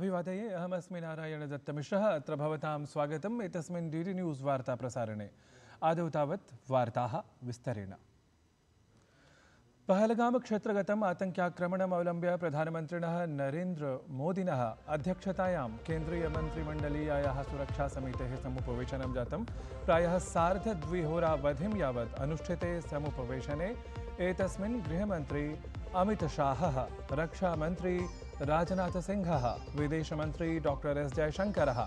अभिवादये अहमस्मि नारायणदत्तमिश्रः। अत्र भवतां स्वागतम् एतस्मिन् DD न्यूज़ वार्ताप्रसारणे। आदौ तावत् वार्ताः विस्तरेण। पहलगाम क्षेत्रगतम् आतङ्क्याक्रमणम् अवलम्ब्य प्रधानमन्त्रिणः नरेन्द्रमोदिनः अध्यक्षतायां केन्द्रीयमन्त्रिमण्डलीयायाः सुरक्षासमितेः समुपवेशनं जातं। प्रायः सार्धद्विहोरावधिं यावत् अनुष्ठिते समुपवेशने एतस्मिन् गृहमन्त्री अमितशाहः, रक्षामन्त्री राजनाथसिंहः, विदेशमन्त्री डॉक्टर एस जयशंकरः,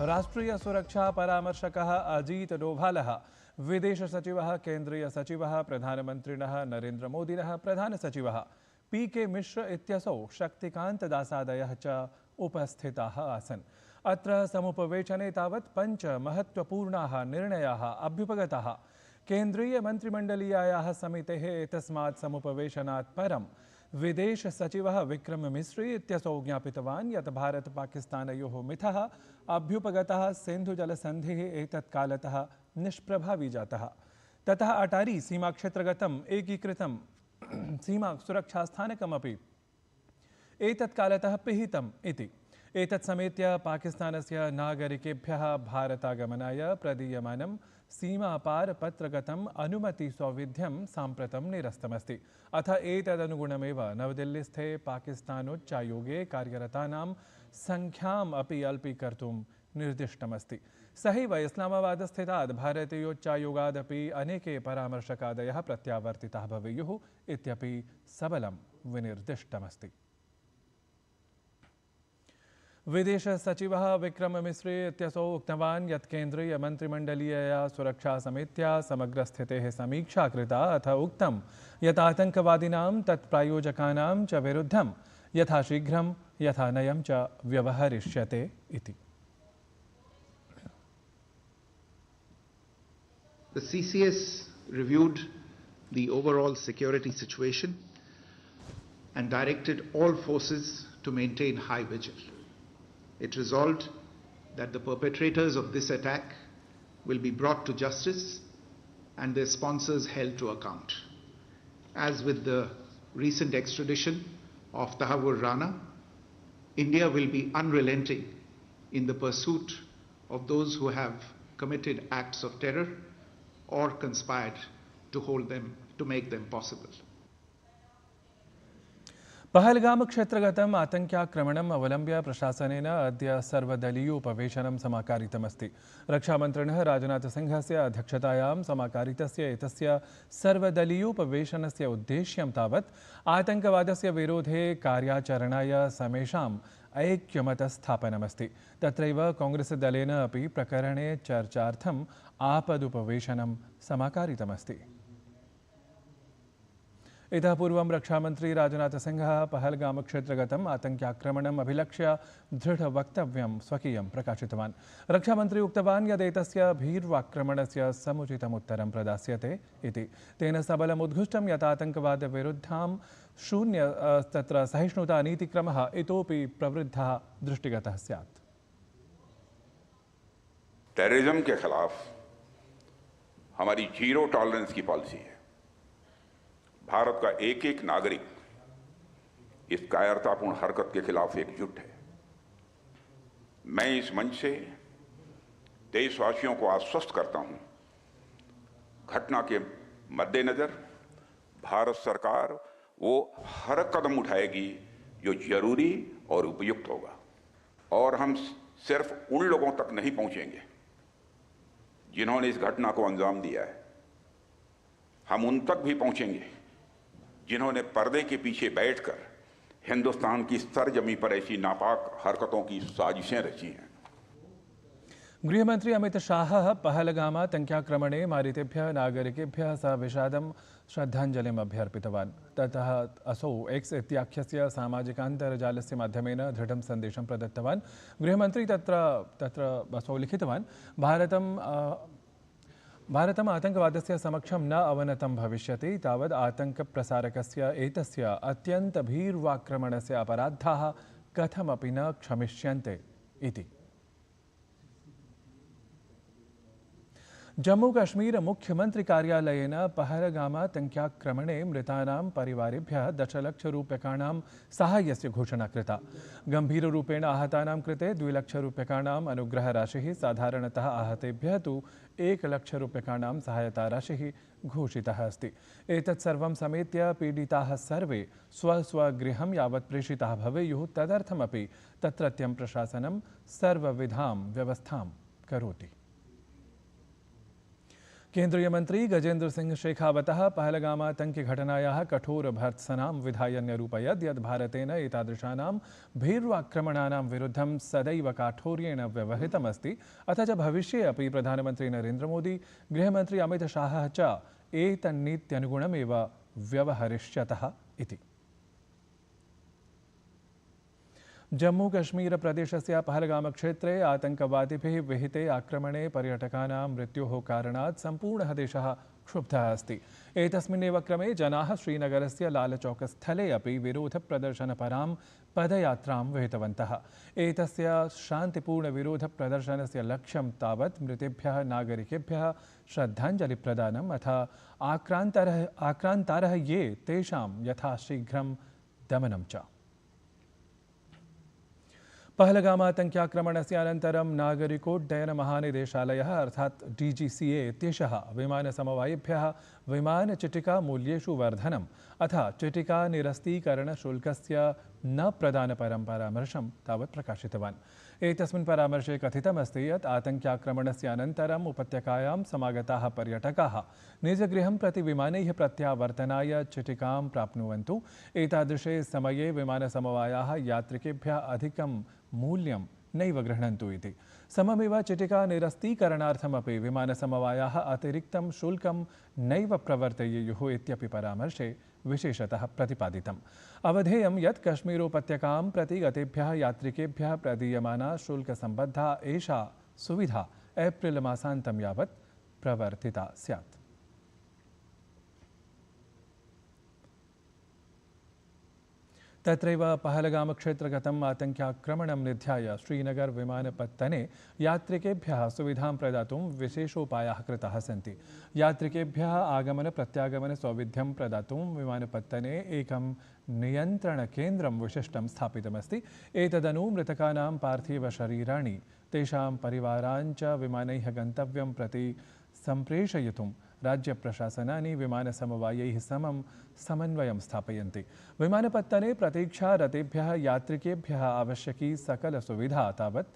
राष्ट्रीय सुरक्षा परामर्शकः अजीत डोभालः, विदेश सचिवः केन्द्रीय सचिवः प्रधानमन्त्रिणः नरेन्द्रमोदिनः प्रधानसचिवः PK मिश्र इत्यसौ शक्तिकान्तदासादयः च उपस्थिताः आसन्। अत्र समुपवेशने तावत् 5 महत्त्वपूर्णाः निर्णयाः अभ्युपगताः। केन्द्रीय मन्त्रिमण्डलीयायाः समितेः एतस्मात् समुपवेशनात् परं विदेश सचिवः विक्रम मिस्री इत्यसौ ज्ञापितवान् यत् भारत पाकिस्तानयोः मिथः अभ्युपगतः सिन्धुजलसन्धिः एतत्कालतः निष्प्रभावी जातः। ततः अटारी सीमाक्षेत्रगतम् एकीकृतं सीमा सुरक्षास्थानकमपि एतत्कालतः पिहितम् इति। एतत् समेत्य पाकिस्तानस्य नागरिकेभ्यः भारतागमनाय प्रदीयमानं सीमापारपत्रगतम् अनुमतिसौविध्यं साम्प्रतं निरस्तमस्ति। अथ एतदनुगुणमेव नवदिल्लीस्थे पाकिस्तानोच्चायोगे कार्यरतानां संख्याम् अपि अल्पीकर्तुं निर्दिष्टमस्ति। सहैव इस्लामाबादस्थितात् भारतीयोच्चायोगादपि अनेके परामर्शकादयः प्रत्यावर्तिताः भवेयुः इत्यपि सबलं विनिर्दिष्टमस्ति। विदेश सचिवः विक्रम मिस्री इत्यसौ उक्तवान् यत् केन्द्रीय मन्त्रिमण्डलीयया सुरक्षासमित्या समग्रस्थितेः समीक्षा कृता। अथ उक्तं यत् आतङ्कवादिनां तत्प्रायोजकानां च विरुद्धं यथाशीघ्रं यथानयं च व्यवहरिष्यते इति। The CCS reviewed the overall security situation and directed all forces to maintain high vigil. It resolved that the perpetrators of this attack will be brought to justice and their sponsors held to account. As with the recent extradition of Tahawur Rana, India will be unrelenting in the pursuit of those who have committed acts of terror or conspired to make them possible. Pahalgam क्षेत्रगतम् आतङ्क्याक्रमणम् अवलम्ब्य प्रशासनेन अद्य सर्वदलीयोपवेशनं समाकारितमस्ति। रक्षामन्त्रिणः राजनाथसिंहस्य अध्यक्षतायां समाकारितस्य एतस्य सर्वदलीयोपवेशनस्य उद्देश्यं तावत् आतङ्कवादस्य विरोधे कार्याचरणाय समेषाम् ऐक्यमतस्थापनमस्ति। तत्रैव कांग्रेसदलेन अपि प्रकरणे चर्चार्थम् आपदुपवेशनं समाकारितमस्ति। इतः पूर्वं रक्षामन्त्री राजनाथसिंहः पहलगाम क्षेत्रगतम् आतङ्क्याक्रमणम् अभिलक्ष्य दृढवक्तव्यं स्वकीयं प्रकाशितवान्। रक्षामन्त्री उक्तवान् यत् एतस्य भीर्वाक्रमणस्य समुचितमुत्तरं प्रदास्यते इति। तेन सबलम् उद्घुष्टं यत् आतङ्कवादविरुद्धां तत्र सहिष्णुता नीतिक्रमः इतोपि प्रवृद्धः दृष्टिगतः स्यात्। टेररिज्म के खिलाफ हमारी जीरो टॉलरेंस की पॉलिसी है। भारत का एक एक नागरिक इस कायरतापूर्ण हरकत के खिलाफ एकजुट है। मैं इस मंच से देशवासियों को आश्वस्त करता हूं, घटना के मद्देनजर भारत सरकार वो हर कदम उठाएगी जो जरूरी और उपयुक्त होगा। और हम सिर्फ उन लोगों तक नहीं पहुंचेंगे जिन्होंने इस घटना को अंजाम दिया है, हम उन तक भी पहुंचेंगे जिन्होंने पर्दे के पीछे बैठकर हिंदुस्तान की सरजमी पर ऐसी नापाक हरकतों की साजिशें रची हैं। गृहमन्त्री अमित शाहः पहलगामातङ्क्याक्रमणे मारितेभ्यः नागरिकेभ्यः सह विषादं श्रद्धाञ्जलिम् अभ्यर्पितवान्। ततः असौ X इत्याख्यस्य सामाजिकान्तर्जालस्य माध्यमेन दृढं सन्देशं प्रदत्तवान्। गृहमन्त्री तत्र असौ लिखितवान् भारतम् आतङ्कवादस्य समक्षं न अवनतं भविष्यति तावद् आतङ्कप्रसारकस्य एतस्य अत्यन्तभीर्वाक्रमणस्य अपराधाः कथमपि न क्षमिष्यन्ते इति। जम्मूकश्मीर मुख्यमंत्री कार्यालयेन पहलगामातङ्क्याक्रमणे मृतानां परिवारेभ्यः दशलक्षरूप्यकाणां साहाय्यस्य घोषणा कृता। गम्भीररूपेण आहतानां कृते 2 लक्षरूप्यकाणाम् अनुग्रहराशिः, साधारणतः आहतेभ्यः तु 1 लक्षरूप्यकाणां सहायताराशिः घोषितः अस्ति। एतत् सर्वं समेत्य पीडिताः सर्वे स्वस्वगृहं यावत् प्रेषिताः भवेयुः तदर्थमपि तत्रत्यं प्रशासनं सर्वविधां व्यवस्थां करोति। केंद्रीय मंत्री गजेंद्र सिंह शेखावतः पहलगामातङ्क्यघटनायाः कठोरभर्त्सनां विधाय न्यरूपयत् यत् भारतेन एतादृशानां भीरुआक्रमणानां विरुद्धं सदैव काठोर्येण व्यवहृतमस्ति। अथ च भविष्ये अपि प्रधानमन्त्री नरेन्द्र मोदी, गृहमन्त्री अमित शाहः च एतन्नीत्यनुगुणमेव व्यवहरिष्यतः इति। जम्मू कश्मीर प्रदेशस्य पहलगाम क्षेत्रे आतंकवादिभिः विहिते आक्रमणे पर्यटकानां मृत्योः कारणात् सम्पूर्णः देशः क्षुब्धः अस्ति। एतस्मिन्नेव क्रमे जनाः श्रीनगरस्य लालचौकस्थले अपि विरोधप्रदर्शनपरां पदयात्रां विहितवन्तः। एतस्य शान्तिपूर्णविरोधप्रदर्शनस्य लक्ष्यं तावत् मृतेभ्यः नागरिकेभ्यः श्रद्धाञ्जलिप्रदानम् अथ आक्रान्तारः ये तेषां यथाशीघ्रं दमनं च। पहलगामातङ्क्याक्रमणस्य अनन्तरं नागरिकोड्डयनमहानिदेशालयः अर्थात् DGCA इत्येषः विमानसमवायेभ्यः विमानचिटिकामूल्येषु वर्धनम् अथ चिटिकानिरस्तीकरणशुल्कस्य न प्रदानपरं परामर्शं तावत् प्रकाशितवान्। एतस्मिन् परामर्शे कथितमस्ति यत् आतङ्क्याक्रमणस्य अनन्तरम् उपत्यकायां समागताः पर्यटकाः निजगृहं प्रति विमानैः प्रत्यावर्तनाय चिटिकां प्राप्नुवन्तु। एतादृशे समये विमानसमवायाः यात्रिकेभ्यः अधिकं मूल्यं नैव गृह्णन्तु इति। सममेव चिटिकानिरस्तीकरणार्थमपि विमानसमवायाः अतिरिक्तं शुल्कं नैव प्रवर्तयेयुः इत्यपि परामर्शे विशेषतः प्रतिपादितम्। अवधेयं यत् कश्मीरोपत्यकां प्रति गतेभ्यः यात्रिकेभ्यः प्रदीयमाना शुल्कसम्बद्धा एषा सुविधा एप्रिल मासान्तं यावत् प्रवर्तिता स्यात्। तत्रैव पहलगामक्षेत्रगतम् आतङ्क्याक्रमणं निध्याय श्रीनगर विमानपत्तने यात्रिकेभ्यः सुविधां प्रदातुं विशेषोपायाः कृताः सन्ति। यात्रिकेभ्यः आगमन प्रत्यागमन सौविध्यं प्रदातुं विमानपत्तने एकं नियन्त्रणकेन्द्रं विशिष्टं स्थापितमस्ति। एतदनु मृतकानां पार्थिवशरीराणि तेषां परिवारान् च विमानैः गन्तव्यं प्रति सम्प्रेषयितुं राज्यप्रशासनानि विमानसमवायैः समं समन्वयं स्थापयन्ति। विमानपत्तने प्रतीक्षारतेभ्यः यात्रिकेभ्यः आवश्यकी सकलसुविधा तावत्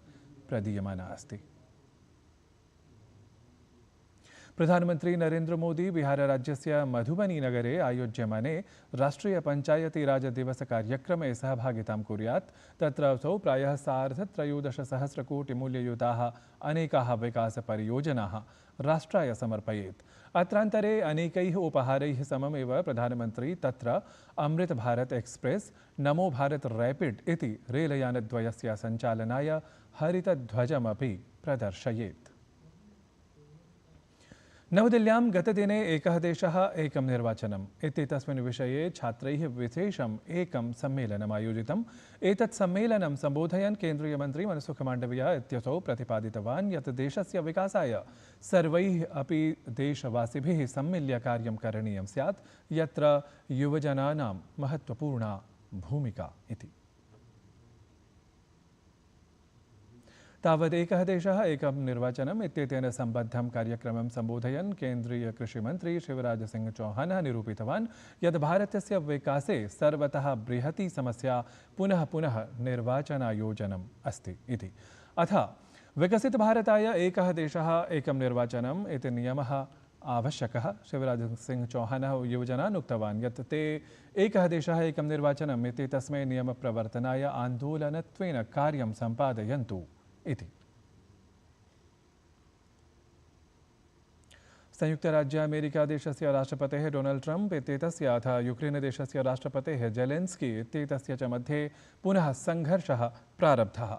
प्रदीयमाना अस्ति। प्रधानमंत्री नरेन्द्र मोदी बिहारराज्यस्य मधुबनी नगरे आयोज्यमाने राष्ट्रियपञ्चायतीराज दिवस कार्यक्रमे सहभागितां कुर्यात्। तत्र असौ प्रायः 13,13 कोटिमूल्ययुताः अनेकाः विकासपरियोजनाः राष्ट्राय समर्पयेत्। अत्रान्तरे अनेकैः उपहारैः सममेव प्रधानमंत्री तत्र अमृत भारत एक्सप्रेस, नमो भारत रैपिड इति रेलयानद्वयस्य सञ्चालनाय हरितध्वजमपि प्रदर्शयेत्। नवदिल्ल्यां गतदिने एकः देशः एकं निर्वाचनम् इत्येतस्मिन् विषये छात्रैः विशेषम् एकं सम्मेलनम् आयोजितम्। एतत् सम्मेलनं सम्बोधयन् केन्द्रीयमन्त्री मनसुख माण्डविया इत्यसौ प्रतिपादितवान् यत् देशस्य विकासाय सर्वैः अपि देशवासिभिः सम्मिल्य कार्यं करणीयं स्यात्, यत्र युवजनानां महत्त्वपूर्णा भूमिका इति। तावदेकः देशः एकं निर्वाचनम् इत्येतेन सम्बद्धं कार्यक्रमं सम्बोधयन् केन्द्रीय कृषिमन्त्री शिवराज सिंह चौहानः निरूपितवान् यत् भारतस्य विकासे सर्वतः बृहती समस्या पुनः पुनः निर्वाचनायोजनम् अस्ति इति। अथ विकसितभारताय एकः देशः एकं निर्वाचनम् इति नियमः आवश्यकः। शिवराज सिंह चौहानः युवजनान् उक्तवान् यत् ते एकः देशः एकं निर्वाचनम् इत्येतस्मै नियमप्रवर्तनाय आन्दोलनत्वेन कार्यं सम्पादयन्तु इति। संयुक्तराज्यामेरिकादेशस्य राष्ट्रपतेः डोनाल्ड ट्रम्प इत्येतस्य अथ यूक्रेनदेशस्य राष्ट्रपतेः जेलेन्स्की इत्येतस्य च मध्ये पुनः संघर्षः प्रारब्धः।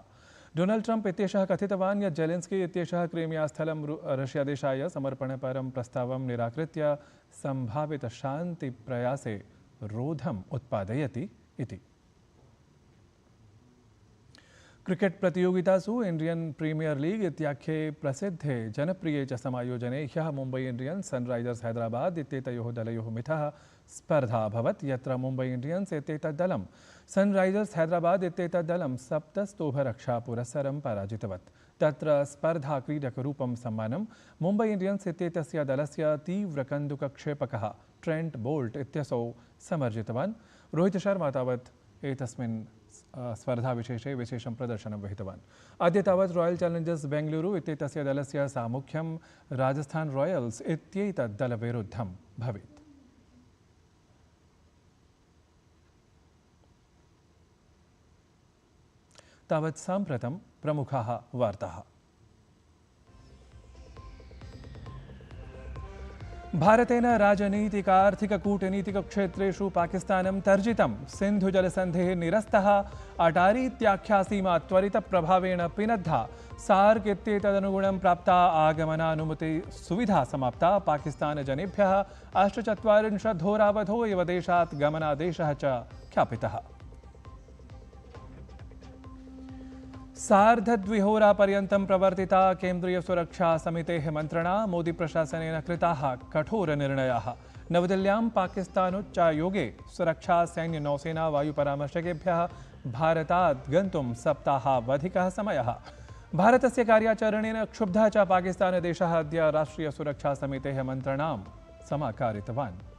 डोनाल्ड ट्रम्प इत्येषः कथितवान् यत् जेलेन्स्की इत्येषः क्रीमियास्थलं रशियादेशाय समर्पणपरं प्रस्तावं निराकृत्य सम्भावितशान्तिप्रयासे रोधम् उत्पादयति इति। क्रिकेट प्रतियोगितासु इंडियन प्रीमियर लीग इत्याख्ये प्रसिद्धे जनप्रिये च समायोजने ह्यः मुम्बै इंडियन्स् सनराइजर्स हैदराबाद इत्येतयोः दलयोः मिथः स्पर्धा अभवत्, यत्र मुम्बै इंडियन्स् इत्येतत् दलं सनराइजर्स हैदराबाद इत्येतत् दलं 7 स्तोभरक्षापुरस्सरं पराजितवत्। तत्र स्पर्धा क्रीडकरूपं सम्मानं मुम्बै इंडियन्स् इत्येतस्य दलस्य तीव्रकन्दुकक्षेपकः ट्रेंट बोल्ट इत्यसौ समर्जितवान्। रोहित शर्मा तावत् एतस्मिन् स्पर्धाविशेषे विशेषं प्रदर्शनं विहितवान्। अद्य तावत् रॉयल चैलेंजर्स बेंगलुरु इत्येतस्य दलस्य सामुख्यं राजस्थान रॉयल्स इत्येतत् दलविरुद्धं भवेत्। तावत् साम्प्रतं प्रमुखाः वार्ताः। भारतेन राजनीतिक-आर्थिक-कूटनीतिकक्षेत्रेषु पाकिस्तानं तर्जितं। सिन्धुजलसन्धेः निरस्तः अटारी इत्याख्या सीमा त्वरितप्रभावेण पिनद्धा। सार्क इत्येतदनुगुणं प्राप्ता आगमनानुमति सुविधा समाप्ता। पाकिस्तानजनेभ्यः 48 होरावधौ एव देशात् गमनादेशः च ख्यापितः। सार्धद्विहोरापर्यन्तं प्रवर्तिता केन्द्रीयसुरक्षासमितेः मन्त्रणा। मोदी प्रशासनेन कृताः कठोरनिर्णयाः। नवदिल्ल्यां पाकिस्तानोच्चायोगे सुरक्षा सैन्य नौसेना वायुपरामर्शकेभ्यः भारतात् गन्तुं सप्ताहावधिकः समयः। भारतस्य कार्याचरणेन क्षुब्धः च पाकिस्तानदेशः अद्य राष्ट्रियसुरक्षासमितेः मन्त्रणां समाकारितवान्।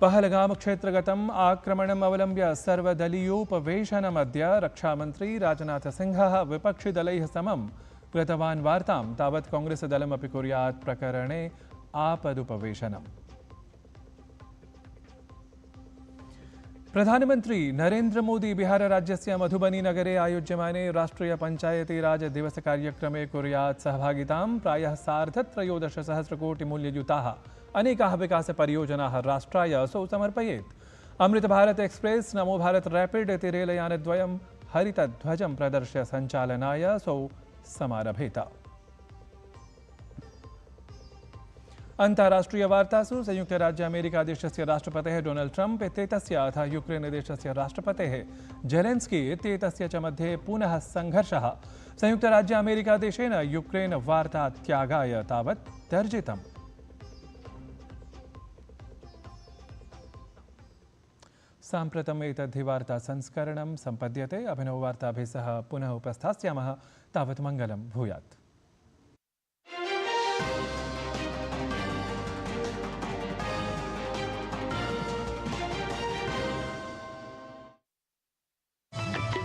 पहलगाम क्षेत्रगतम् आक्रमणम् अवलम्ब्य सर्वदलीयोपवेशनमद्य रक्षामन्त्री राजनाथसिंहः विपक्षिदलैः समं कृतवान् वार्तां। तावत् कांग्रेसदलमपि कुर्यात् प्रकरणे आपदुपवेशनम्। प्रधानमन्त्री नरेन्द्र मोदी बिहारराज्यस्य मधुबनीनगरे आयोज्यमाने राष्ट्रियपञ्चायतीराज दिवसकार्यक्रमे कुर्यात् सहभागितां। प्रायः 13.5 सहस्रकोटिमूल्ययुताः अनेकाः विकासपरियोजनाः राष्ट्राय असौ समर्पयेत्। अमृत भारत एक्सप्रेस, नमो भारत रैपिड इति रेलयानद्वयं हरितध्वजं प्रदर्श्य सञ्चालनाय असौ समारभेत। अन्ताराष्ट्रियवार्तासु संयुक्तराज्यामेरिकादेशस्य राष्ट्रपतेः डोनाल्ड ट्रम्प इत्येतस्य अथ यूक्रेनदेशस्य राष्ट्रपतेः जेलेन्स्की इत्येतस्य च मध्ये पुनः सङ्घर्षः। संयुक्तराज्यामेरिकादेशेन यूक्रेन वार्तात्यागाय तावत् तर्जितम्। साम्प्रतम् एतद्धि वार्ता संस्करणं सम्पद्यते। अभिनववार्ताभिः सह पुनः उपस्थास्यामः। तावत् मङ्गलं भूयात्।